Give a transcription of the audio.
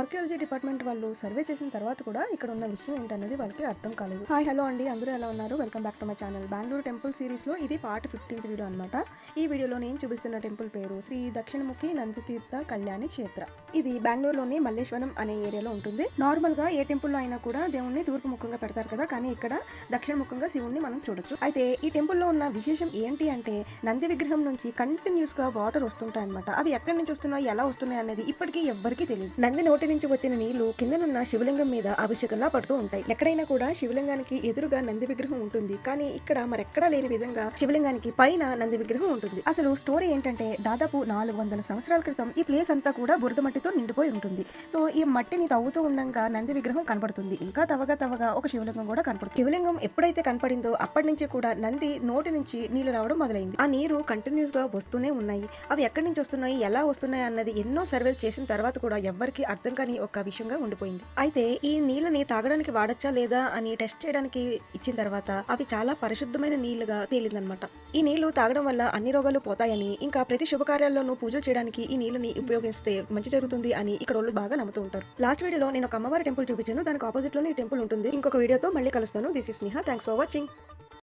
Archaeology department వాళ్ళు survey చేసిన తర్వాత కూడా ఇక్కడ ఉన్న విషయం ఏంటనేది వాళ్ళకి అర్థం కాలేదు. హాయ్ హలో అండి, అందరూ ఎలా ఉన్నారు? Welcome back to my channel. Bengaluru temple సిరీస్లో ఇది పార్ట్ 15th వీడియో అనమాట. ఈ వీడియోలో నేను చూపిస్తున్న టెంపుల్ పేరు శ్రీ దక్షిణముఖి నందితీర్థ కళ్యాణి క్షేత్ర. ఇది బెంగళూరులోని మల్లేశ్వరం అనే ఏరియాలో ఉంటుంది. నార్మల్గా ఏ టెంపుల్లో అయినా కూడా దేవుణ్ణి తూర్పు ముఖంగా పెడతారు కదా, కానీ ఇక్కడ దక్షిణ ముఖంగా శివుణ్ణి మనం చూడొచ్చు. అయితే ఈ టెంపుల్లో ఉన్న విశేషం ఏంటి అంటే నంది విగ్రహం నుంచి కంటిన్యూస్ గా వాటర్ వస్తుంటాయి అనమాట. అవి ఎక్కడి నుంచి వస్తున్నాయి, ఎలా వస్తున్నాయి అనేది ఇప్పటికీ ఎవ్వరికీ తెలియదు. నంది నోటి నుంచి వచ్చిన నీళ్లు కిందనున్న శివలింగం మీద అభిషేకంలా పడుతూ ఉంటాయి. ఎక్కడైనా కూడా శివలింగానికి ఎదురుగా నంది విగ్రహం ఉంటుంది, కానీ ఇక్కడ మరెక్కడా లేని విధంగా శివలింగానికి పైన నంది విగ్రహం ఉంటుంది. అసలు స్టోరీ ఏంటంటే దాదాపు 400 సంవత్సరాల క్రితం ఈ ప్లేస్ అంతా కూడా బురద మట్టితో నిండిపోయి ఉంటుంది. సో ఈ మట్టిని తవ్వుతూ ఉండగా నంది విగ్రహం కనపడుతుంది. ఇంకా తవ్వగా ఒక శివలింగం కూడా కనపడుతుంది. శివలింగం ఎప్పుడైతే కనపడిందో అప్పటి నుంచి కూడా నంది నోటి నుంచి నీళ్లు రావడం మొదలైంది. ఆ నీరు కంటిన్యూస్ గా వస్తూనే ఉన్నాయి. అవి ఎక్కడి నుంచి వస్తున్నాయి, ఎలా వస్తున్నాయి అన్నది ఎన్నో సర్వేలు చేసిన తర్వాత కూడా ఎవ్వరికి అర్థం కాని ఒక విషయంగా ఉండిపోయింది. అయితే ఈ నీళ్ళని తాగడానికి వాడచ్చా లేదా అని టెస్ట్ చేయడానికి ఇచ్చిన తర్వాత అవి చాలా పరిశుద్ధమైన నీళ్లుగా తేలిందనమాట. ఈ నీళ్లు తాగడం వల్ల అన్ని రోగాలు పోతాయని, ఇంకా ప్రతి శుభకార్యాల్లోనూ పూజలు చేయడానికి ఈ నీళ్ళని ఉపయోగిస్తే మంచి జరుగుతుంది అని ఇక్కడ వాళ్ళు బాగా నమ్ముతూ ఉంటారు. లాస్ట్ వీడియోలో నేను ఒక అమ్మవారి టెంపుల్ చూపించాను, దానికి ఆపోజిట్ లోనే ఈ టెంపుల్ ఉంటుంది. ఇంకొక వీడియోతో మళ్ళీ కలుస్తాను. This is Sneha. Thanks for watching.